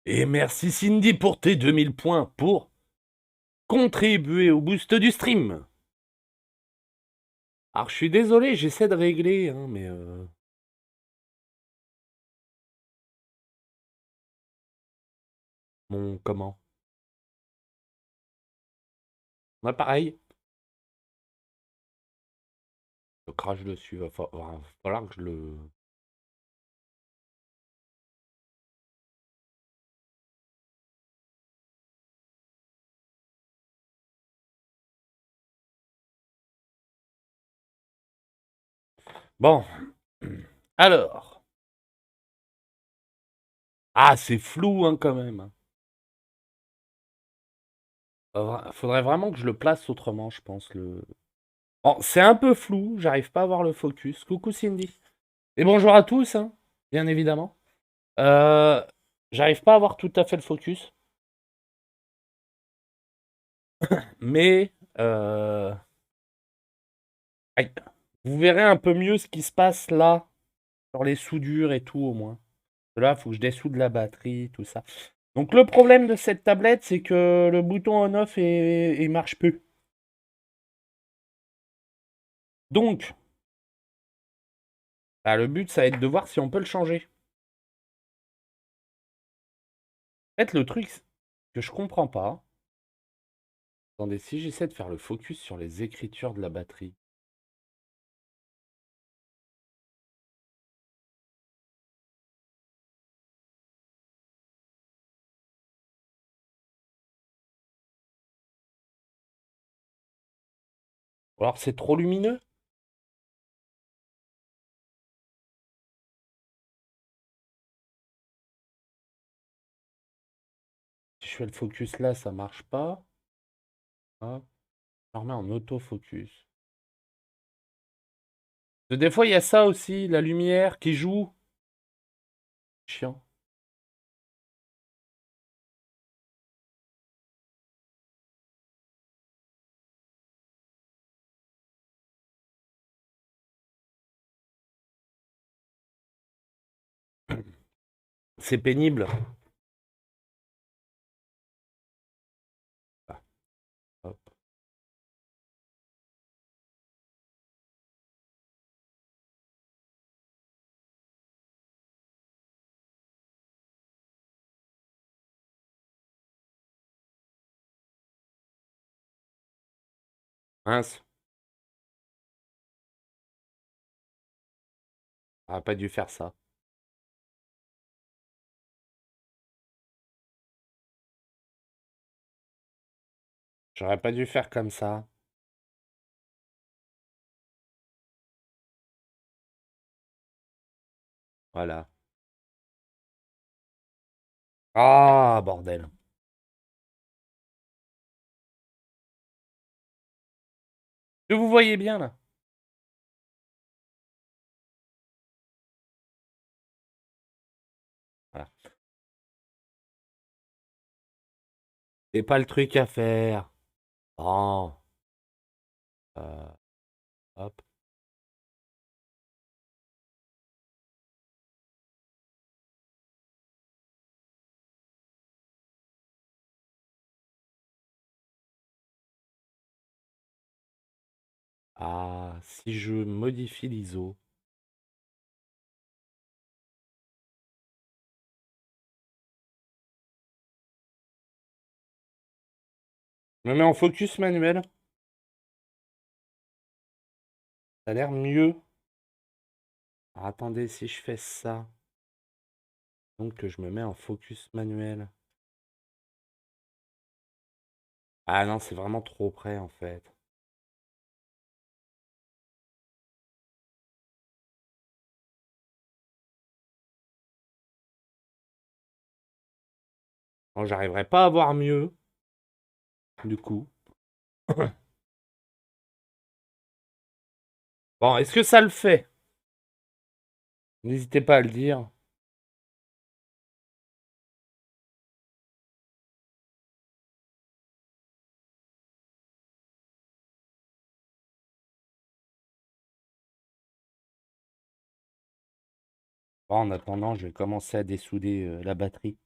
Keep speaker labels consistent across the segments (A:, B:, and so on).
A: Et merci Cindy pour tes 2000 points pour contribuer au boost du stream. Alors je suis désolé, j'essaie de régler, hein, mais... Mon comment? Ouais, pareil. Je crache dessus, va falloir que je le... Bon. Alors. Ah, c'est flou, hein, quand même, hein. Faudrait vraiment que je le place autrement, je pense. Bon, c'est un peu flou, j'arrive pas à voir le focus. Coucou Cindy. Et bonjour à tous, hein, bien évidemment. Euh, J'arrive pas à voir tout à fait le focus, mais aïe, vous verrez un peu mieux ce qui se passe là, sur les soudures et tout au moins. Là, il faut que je dessoude la batterie, tout ça. Donc le problème de cette tablette, c'est que le bouton on-off il marche plus. Donc, bah, le but, ça va être de voir si on peut le changer. En fait, le truc que je comprends pas, attendez, si j'essaie de faire le focus sur les écritures de la batterie. Ou alors c'est trop lumineux? Si je fais le focus là, ça marche pas. Hop, je remets en autofocus. Des fois, il y a ça aussi, la lumière qui joue. Chiant. C'est pénible. Ah, hop. Mince. J'aurais pas dû faire ça. J'aurais pas dû faire comme ça. Voilà. Ah, bordel. Que vous voyez bien là? Voilà. C'est pas le truc à faire. Oh. Euh, hop. Ah, si je modifie l'ISO. Je me mets en focus manuel. Ça a l'air mieux. Alors, attendez, si je fais ça. Donc que je me mets en focus manuel. Ah non, c'est vraiment trop près en fait. Bon, j'arriverai pas à voir mieux, du coup. Bon, est-ce que ça le fait? N'hésitez pas à le dire. Bon, en attendant, je vais commencer à dessouder la batterie.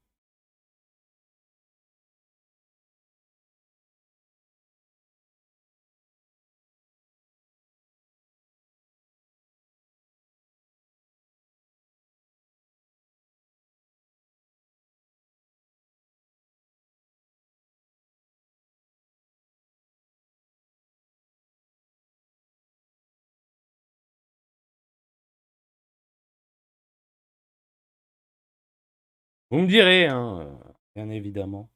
A: Vous me direz, hein, bien évidemment.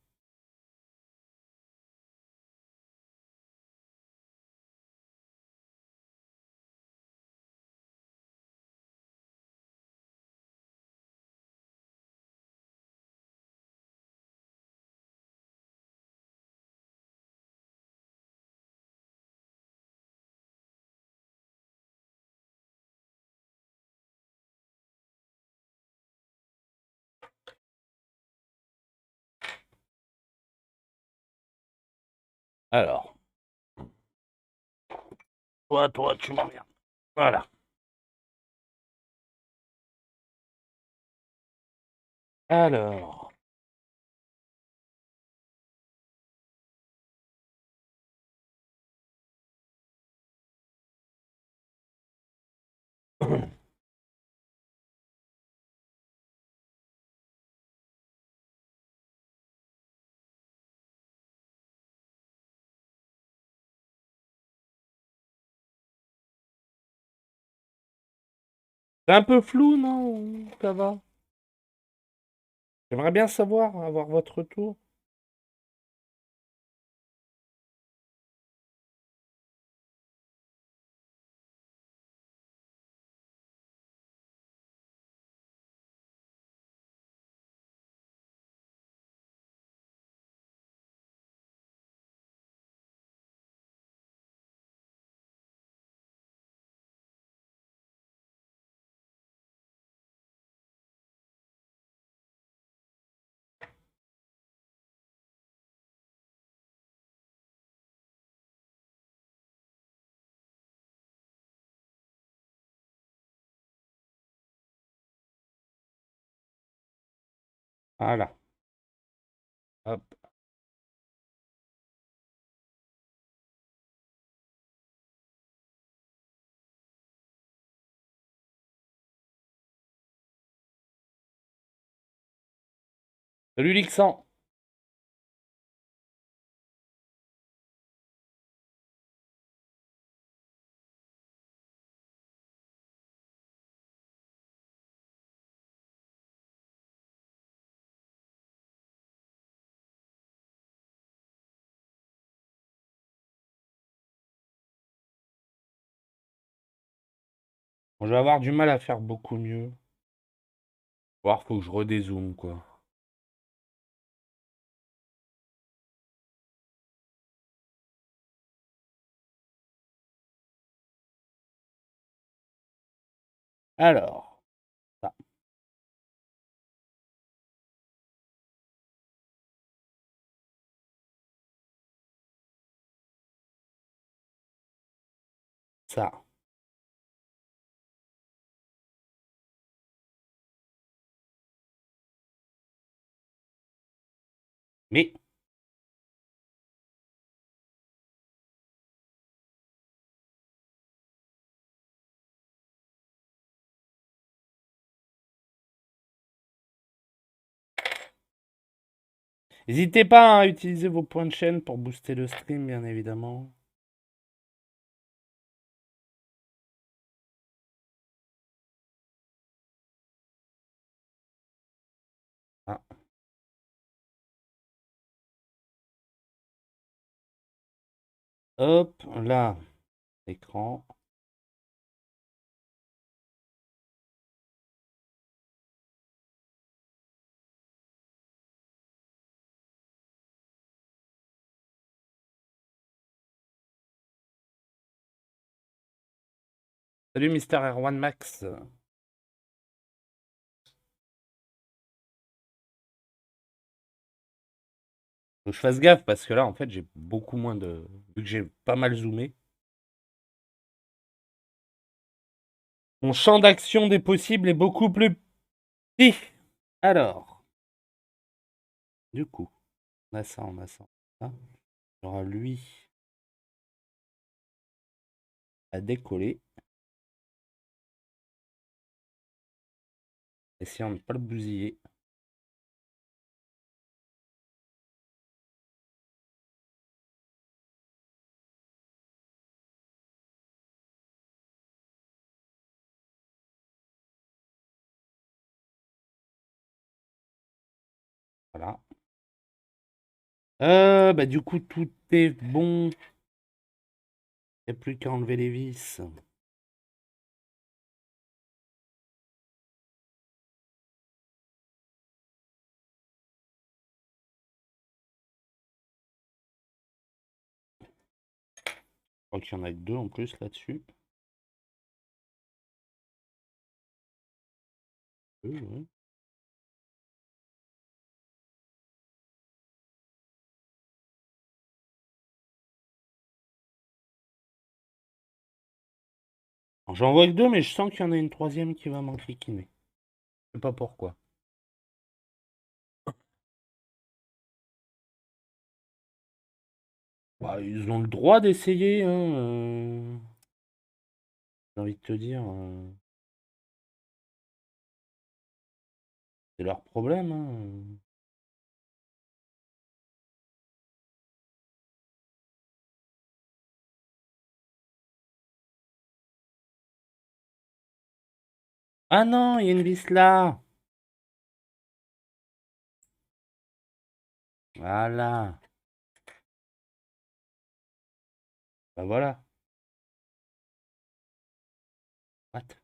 A: Alors, toi, tu m'emmerdes. Voilà. Alors. C'est un peu flou, non? Ça va. J'aimerais bien savoir, avoir votre retour. Voilà. Hop. Salut Lixan. Bon, je vais avoir du mal à faire beaucoup mieux. Voir, faut que je redézoome, quoi. Alors, ça. Ça. Mais, n'hésitez pas à utiliser vos points de chaîne pour booster le stream, bien évidemment. Ah. Hop, là, écran. Salut Mister Erwan Max. Faut que je fasse gaffe parce que là, en fait, j'ai beaucoup moins de. Vu que j'ai pas mal zoomé. Mon champ d'action des possibles est beaucoup plus petit. Alors, du coup, on a ça, on a ça. On a ça. Il y aura lui à décoller. Essayons de ne pas le bousiller. Voilà. Bah, du coup, tout est bon. Il n'y a plus qu'à enlever les vis. Je crois qu'il y en a que deux en plus là-dessus. Ouais. J'en vois que deux, mais je sens qu'il y en a une troisième qui va m'encriquiner. Je sais pas pourquoi. Bah, ils ont le droit d'essayer, hein. J'ai envie de te dire, c'est leur problème, hein. Ah non, il y a une vis là. Voilà. Bah voilà. What?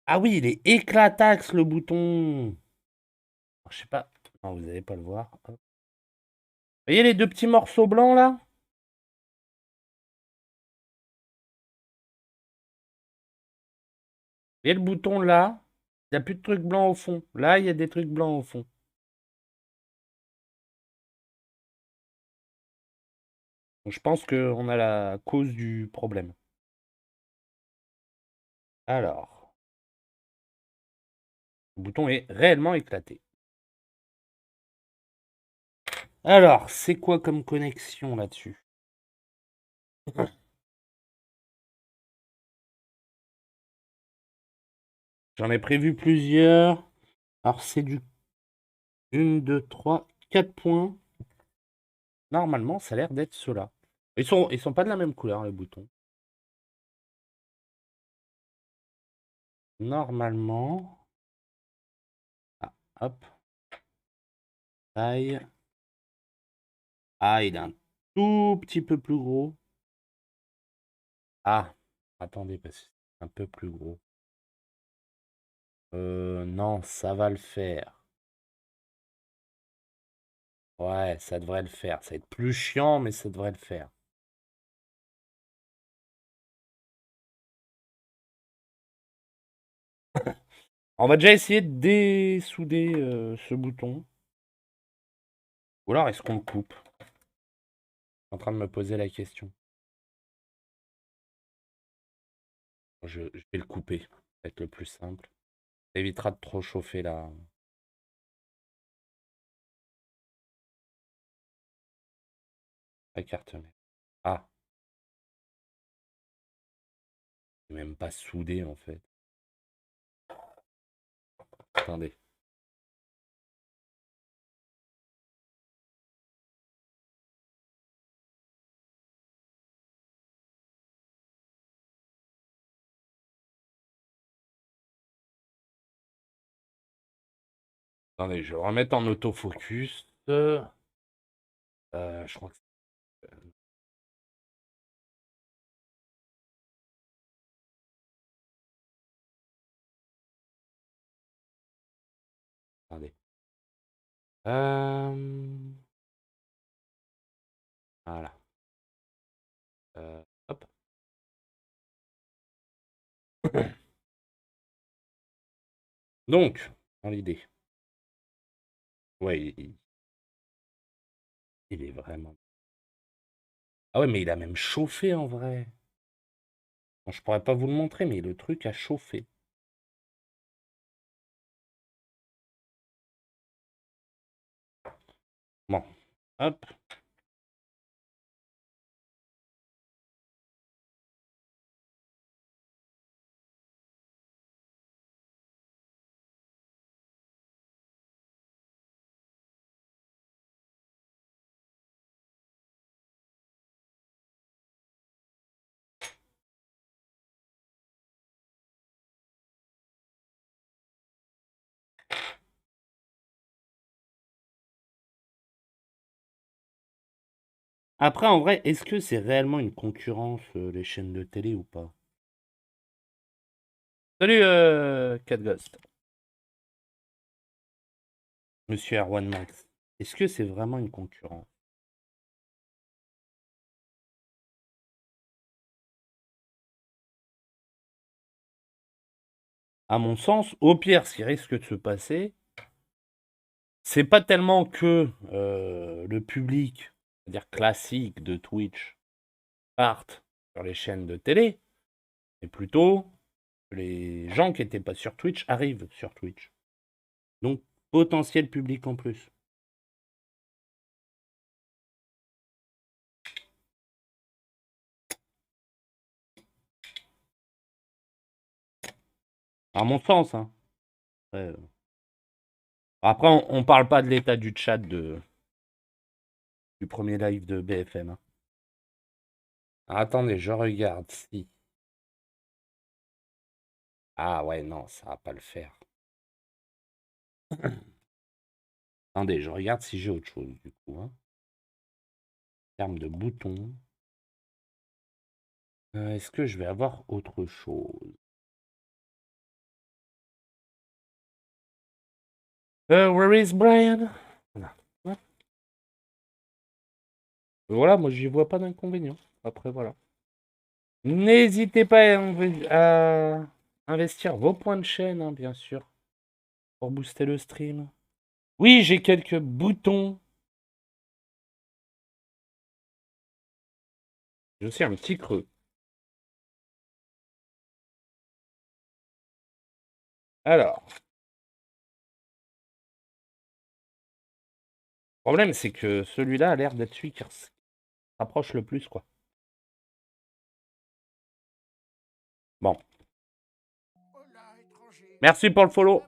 A: Ah oui, il est éclataxe le bouton. Je sais pas. Non, vous n'allez pas le voir. Hop. Vous voyez les deux petits morceaux blancs là? Vous voyez le bouton là? Il n'y a plus de trucs blancs au fond. Là, il y a des trucs blancs au fond. Donc, je pense qu'on a la cause du problème. Alors, le bouton est réellement éclaté. Alors, c'est quoi comme connexion là-dessus? J'en ai prévu plusieurs. Alors, c'est du 1, 2, 3, 4 points. Normalement, ça a l'air d'être ceux-là. Ils sont pas de la même couleur, les boutons. Normalement. Ah, hop. Taille. Ah, il est un tout petit peu plus gros. Ah, attendez, parce que c'est un peu plus gros. Non, ça va le faire. Ouais, ça devrait le faire. Ça va être plus chiant, mais ça devrait le faire. On va déjà essayer de dessouder ce bouton. Ou alors, est-ce qu'on le coupe? Je suis en train de me poser la question. Je vais le couper. Ça va être le plus simple. Ça évitera de trop chauffer la carte mère. Ah, c'est même pas soudé en fait. Attendez. Attendez, je vais remettre en autofocus. Je crois que attendez. Euh, Voilà. Hop. Donc, dans l'idée. Ouais, il est vraiment. Ah ouais, mais il a même chauffé en vrai. Bon, je pourrais pas vous le montrer, mais le truc a chauffé. Bon, hop. Après, en vrai, est-ce que c'est réellement une concurrence, les chaînes de télé ou pas? Salut, Catghost. Monsieur Erwan Max. Est-ce que c'est vraiment une concurrence? À mon sens, au pire, ce qui risque de se passer, c'est pas tellement que le public, c'est-à-dire classique de Twitch, parte sur les chaînes de télé, mais plutôt que les gens qui n'étaient pas sur Twitch arrivent sur Twitch. Donc, potentiel public en plus. À mon sens, hein. Après, on parle pas de l'état du chat du premier live de BFM, hein. Alors, attendez, je regarde si. Ah ouais, non, ça va pas le faire. Attendez, je regarde si j'ai autre chose du coup, hein. En termes de boutons. Est-ce que je vais avoir autre chose? Where is Brian? Voilà. Ouais. Voilà, moi j'y vois pas d'inconvénient. Après, voilà. N'hésitez pas à investir vos points de chaîne, hein, bien sûr, pour booster le stream. Oui, j'ai quelques boutons. J'ai aussi un petit creux. Alors, le problème, c'est que celui-là a l'air d'être celui qui se rapproche le plus, quoi. Bon. Merci pour le follow.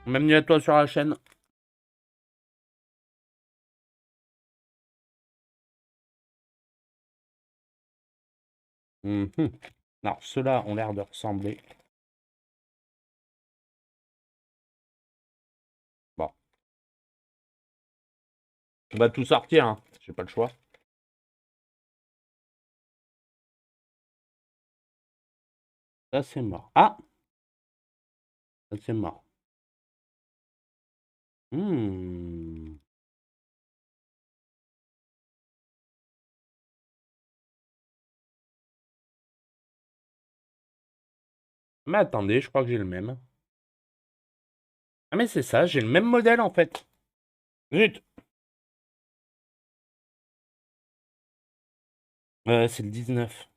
A: Bienvenue à toi sur la chaîne. Mhm. Non, ceux-là ont l'air de ressembler. Bon. On va tout sortir, hein. J'ai pas le choix. Ça, c'est mort. Ah! Ça, c'est mort. Hmm. Mais attendez, je crois que j'ai le même. Ah, mais c'est ça, j'ai le même modèle, en fait. Zut! C'est le 19.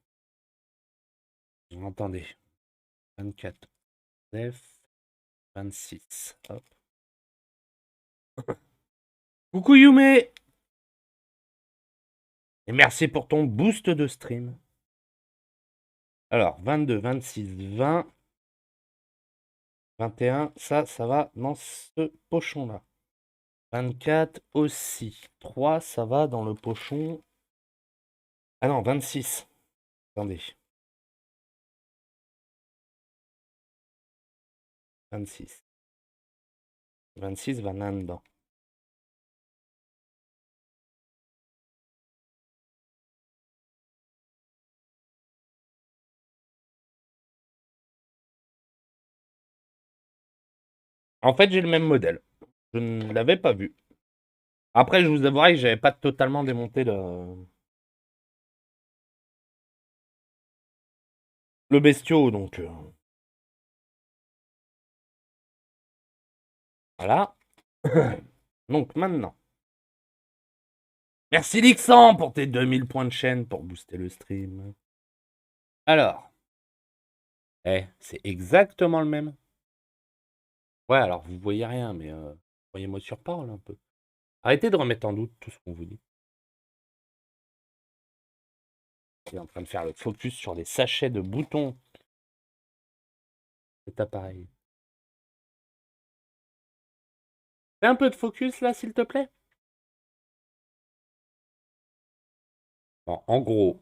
A: Attendez. 24. F. 26. Hop. Coucou Yume! Et merci pour ton boost de stream. Alors, 22, 26, 20, 21, ça va dans ce pochon-là. 24 aussi. 3, ça va dans le pochon. Ah non, 26. Attendez. 26. 26 va là-dedans. En fait, j'ai le même modèle. Je ne l'avais pas vu. Après, je vous avouerai que j'avais pas totalement démonté le bestiau, donc voilà. Donc maintenant. Merci Lixan pour tes 2000 points de chaîne pour booster le stream. Alors. C'est exactement le même. Ouais, alors vous voyez rien, mais voyez-moi sur parole un peu. Arrêtez de remettre en doute tout ce qu'on vous dit. Il est en train de faire le focus sur les sachets de boutons. Cet appareil. Fais un peu de focus là, s'il te plaît. Bon, en gros,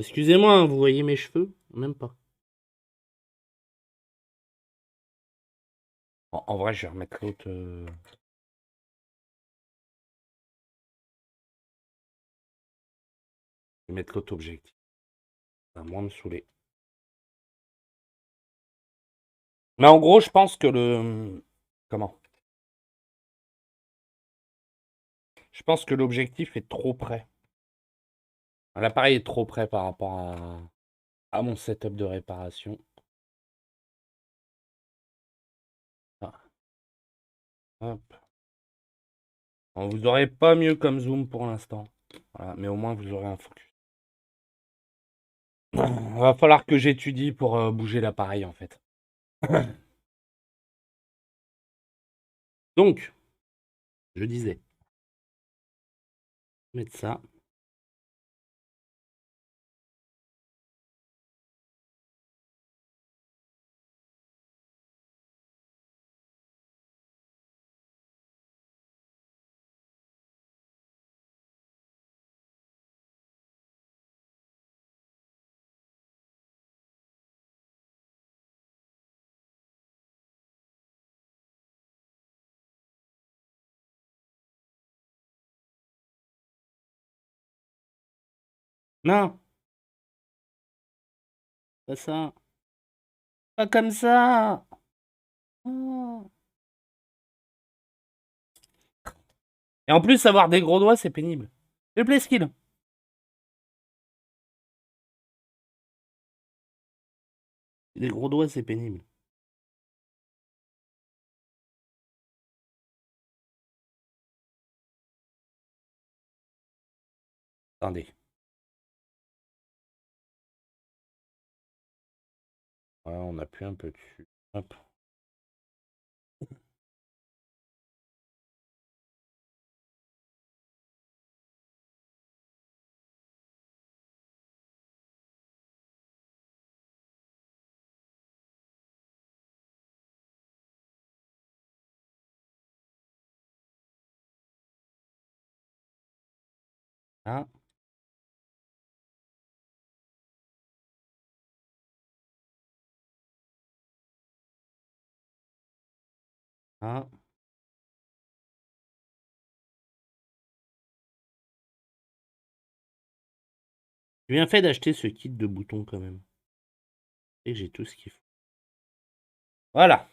A: Excusez-moi, hein, vous voyez mes cheveux? Même pas. En vrai, je vais remettre l'autre. Je vais mettre l'autre objectif. Ça va moins me saouler. Mais en gros, je pense que le. Comment? Je pense que l'objectif est trop près. L'appareil est trop près par rapport à mon setup de réparation. Ah, hop. Bon, vous n'aurez pas mieux comme zoom pour l'instant. Voilà, mais au moins vous aurez un focus. Il va falloir que j'étudie pour bouger l'appareil en fait. Donc, je disais, mettre ça. Non, pas ça. Pas comme ça. Oh. Et en plus, avoir des gros doigts, c'est pénible. Le play skill. Des gros doigts, c'est pénible. Attendez. Ouais, on appuie un peu dessus. Hop. Ah, ah. J'ai bien fait d'acheter ce kit de boutons quand même. Et j'ai tout ce qu'il faut. Voilà.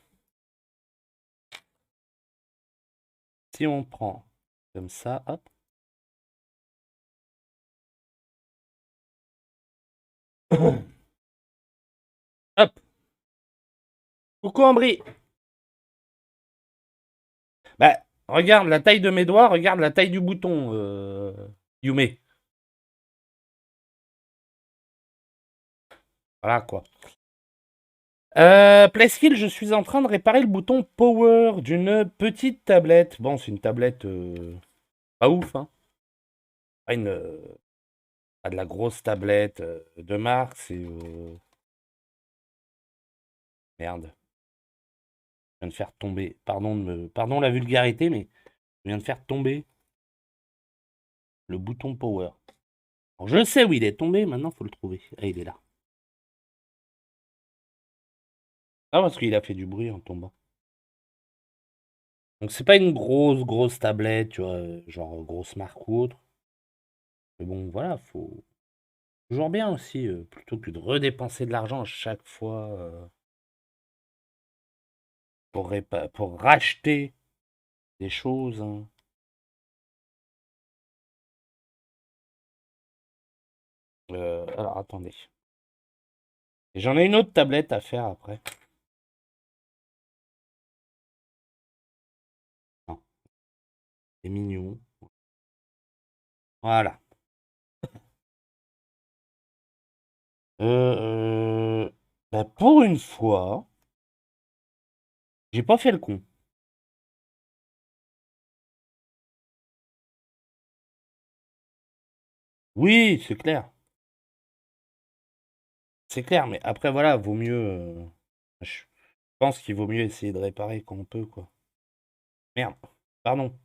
A: Si on prend comme ça, hop. Hop. Coucou Ambry. Bah, regarde la taille de mes doigts, regarde la taille du bouton, Yume. Voilà quoi. Playskill, je suis en train de réparer le bouton Power d'une petite tablette. Bon, c'est une tablette pas ouf, hein. Pas de la grosse tablette de marque, c'est. Merde. Je viens de faire tomber. Pardon la vulgarité, mais je viens de faire tomber le bouton Power. Alors, je sais où il est tombé, maintenant faut le trouver. Ah, il est là. Ah, parce qu'il a fait du bruit en tombant. Donc c'est pas une grosse tablette, tu vois, genre grosse marque ou autre. Mais bon, voilà, faut toujours bien aussi, plutôt que de redépenser de l'argent à chaque fois pour racheter des choses, hein. Alors attendez. Et j'en ai une autre tablette à faire après. Non, c'est mignon. Voilà. Euh, Bah, pour une fois, j'ai pas fait le con. Oui, c'est clair. C'est clair, mais après, voilà, vaut mieux. Je pense qu'il vaut mieux essayer de réparer quand on peut, quoi. Merde. Pardon.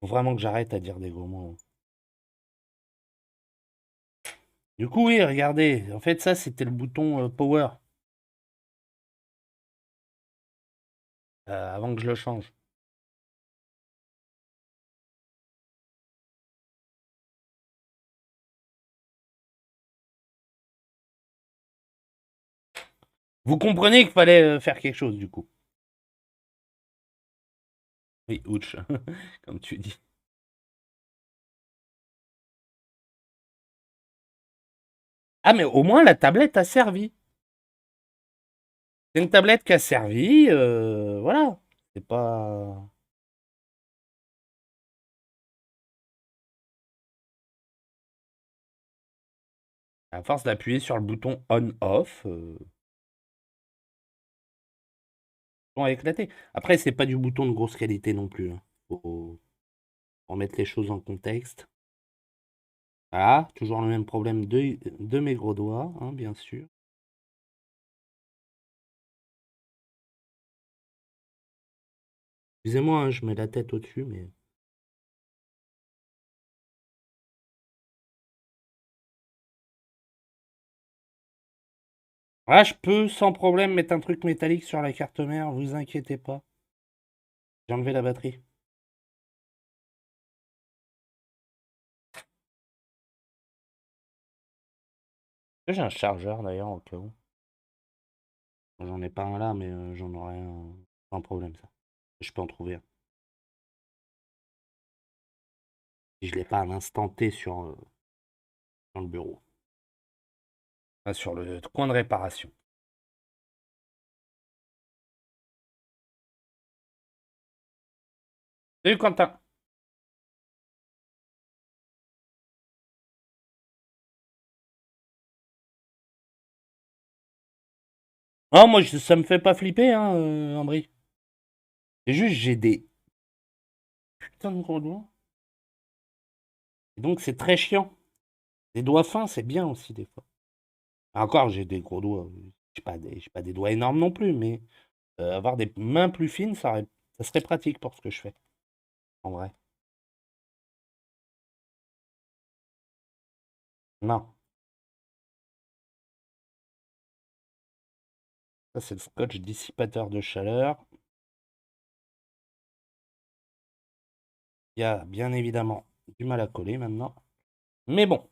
A: Faut vraiment que j'arrête à dire des gros mots. Du coup, oui, regardez. En fait, ça, c'était le bouton Power. Avant que je le change. Vous comprenez qu'il fallait faire quelque chose, du coup. Oui, ouch, comme tu dis. Ah, mais au moins, la tablette a servi. C'est une tablette qui a servi, voilà. C'est pas... À force d'appuyer sur le bouton on-off, on a éclaté. Après, c'est pas du bouton de grosse qualité non plus, hein. Faut remettre les choses en contexte. Ah, toujours le même problème de mes gros doigts, hein, bien sûr. Excusez-moi, hein, je mets la tête au-dessus, mais... Ah, je peux sans problème mettre un truc métallique sur la carte mère, vous inquiétez pas. J'ai enlevé la batterie. J'ai un chargeur d'ailleurs au cas où. J'en ai pas un là, mais j'en aurai un sans problème ça. Je peux en trouver un. Si je l'ai pas à l'instant T sur le bureau. Ah, sur le coin de réparation. Salut Quentin. Ah, moi ça me fait pas flipper, hein, Ambry. C'est juste j'ai des putains de gros doigts. Et donc c'est très chiant. Des doigts fins, c'est bien aussi des fois. Encore, j'ai des gros doigts. J'ai pas des doigts énormes non plus, mais avoir des mains plus fines, ça serait pratique pour ce que je fais, en vrai. Non, ça c'est le scotch dissipateur de chaleur. Il y a bien évidemment du mal à coller maintenant. Mais bon,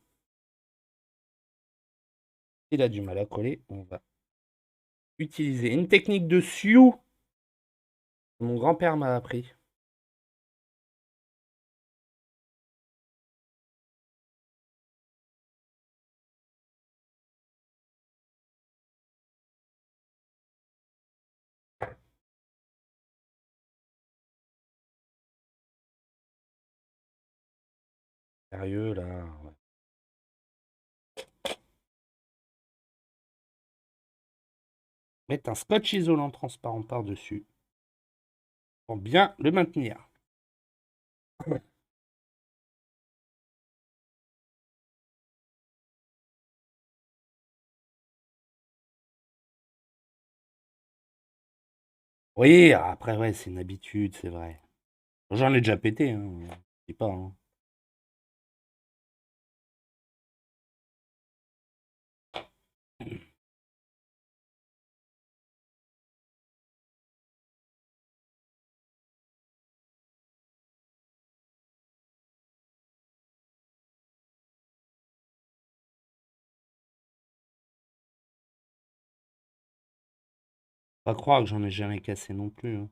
A: il a du mal à coller. On va utiliser une technique de Sioux que mon grand-père m'a appris. Sérieux là. Ouais. Mettre un scotch isolant transparent par-dessus pour bien le maintenir. Oui, après ouais, c'est une habitude, c'est vrai. J'en ai déjà pété, hein. Je dis pas, hein. Pas croire que j'en ai jamais cassé non plus, hein.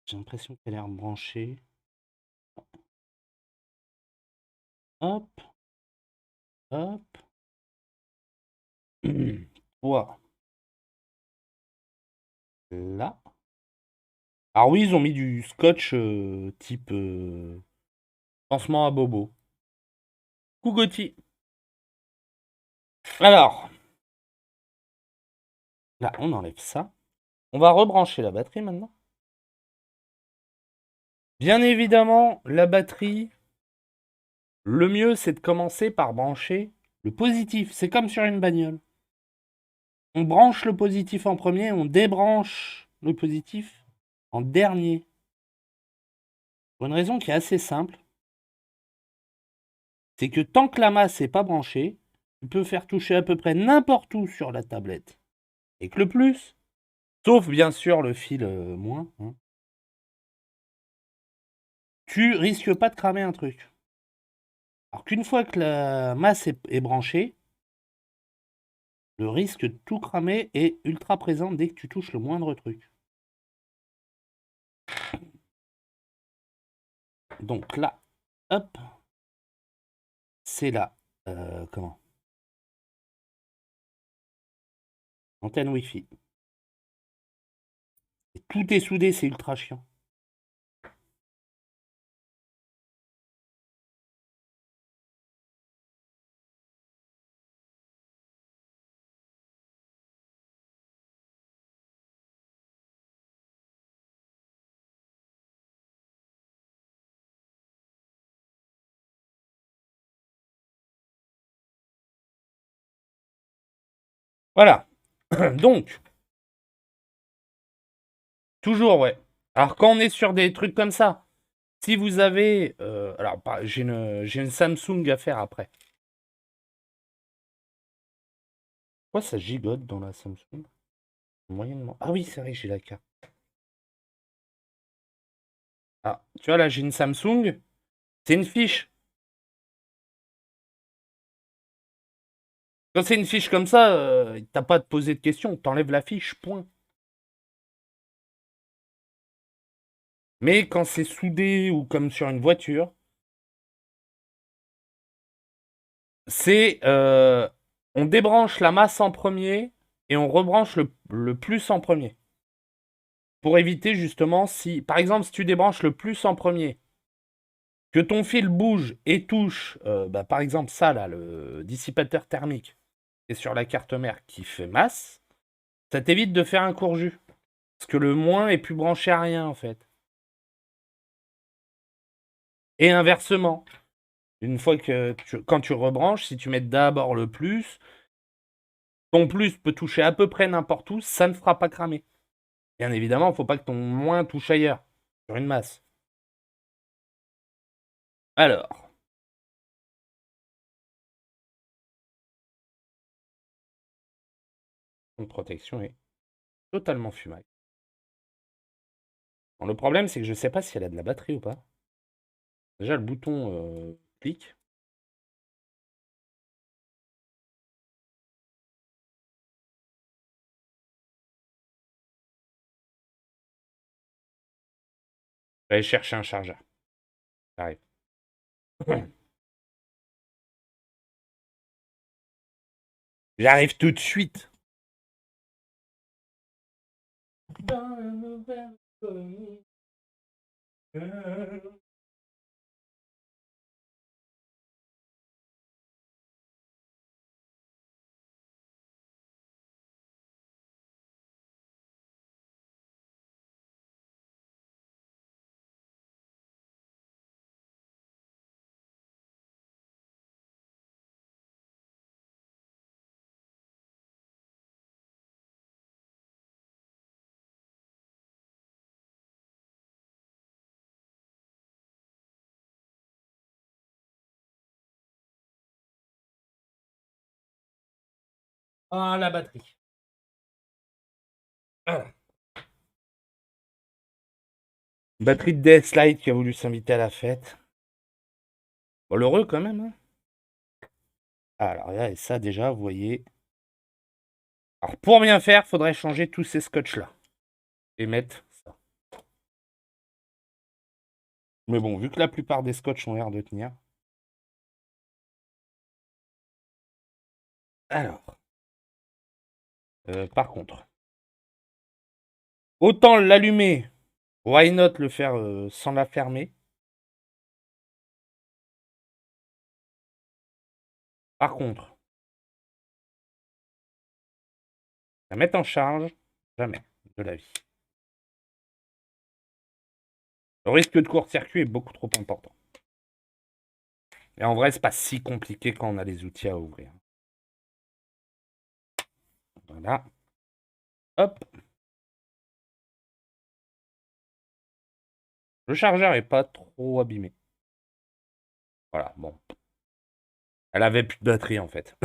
A: J'ai l'impression qu'elle est rebranchée. Hop, hop. Toi, là. Alors oui, ils ont mis du scotch type pansement à bobo. Kougoti. Alors, là, on enlève ça. On va rebrancher la batterie maintenant. Bien évidemment, la batterie, le mieux, c'est de commencer par brancher le positif. C'est comme sur une bagnole. On branche le positif en premier, on débranche le positif en dernier. Pour une raison qui est assez simple. c'est que tant que la masse n'est pas branchée, tu peux faire toucher à peu près n'importe où sur la tablette. Et que le plus, sauf bien sûr le fil moins, hein, tu risques pas de cramer un truc. Alors qu'une fois que la masse est branchée, le risque de tout cramer est ultra présent dès que tu touches le moindre truc. Donc là, hop, c'est là. Comment? Antenne Wi-Fi. Et tout est soudé, c'est ultra chiant. Voilà. Donc, toujours, ouais. Alors quand on est sur des trucs comme ça, si vous avez... alors, j'ai une Samsung à faire après. Pourquoi ça gigote dans la Samsung? Moyennement. Ah oui, c'est vrai, j'ai la carte. Ah, tu vois, là, j'ai une Samsung. C'est une fiche. Quand c'est une fiche comme ça, t'as pas à te poser de questions. T'enlèves la fiche, point. Mais quand c'est soudé ou comme sur une voiture, c'est... on débranche la masse en premier et on rebranche le plus en premier. Pour éviter justement si... Par exemple, si tu débranches le plus en premier, que ton fil bouge et touche, par exemple ça là, le dissipateur thermique, et sur la carte mère qui fait masse, ça t'évite de faire un court jus. Parce que le moins est plus branché à rien en fait. Et inversement, une fois que quand tu rebranches, si tu mets d'abord le plus, ton plus peut toucher à peu près n'importe où, ça ne fera pas cramer. Bien évidemment, il ne faut pas que ton moins touche ailleurs, sur une masse. Alors, une protection est totalement fumaille. Bon, le problème, c'est que je ne sais pas si elle a de la batterie ou pas. Déjà, le bouton clique. Je vais aller chercher un chargeur. Ça arrive. J'arrive tout de suite. Dans la nouvelle colonie. Ah, la batterie. Voilà. Batterie de DS Lite qui a voulu s'inviter à la fête. Bon, l'heureux quand même. Hein. Alors, là, et ça déjà, vous voyez. Alors, pour bien faire, faudrait changer tous ces scotch-là. Et mettre ça. Mais bon, vu que la plupart des scotch ont l'air de tenir. Alors, par contre, autant l'allumer, why not le faire sans la fermer. Par contre, la mettre en charge, jamais de la vie. Le risque de court-circuit est beaucoup trop important. Et en vrai, c'est pas si compliqué quand on a les outils à ouvrir. Voilà. Hop. Le chargeur est pas trop abîmé. Voilà, bon. Elle avait plus de batterie en fait.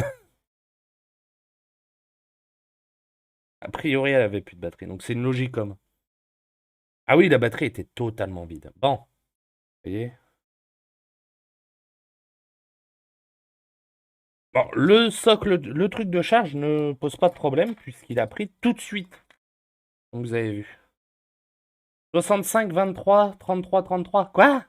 A: A priori, elle avait plus de batterie. Donc c'est une Logicom. Ah oui, la batterie était totalement vide. Bon, vous voyez. Bon, le socle, le truc de charge ne pose pas de problème puisqu'il a pris tout de suite. Donc vous avez vu. 65, 23, 33, 33. Quoi?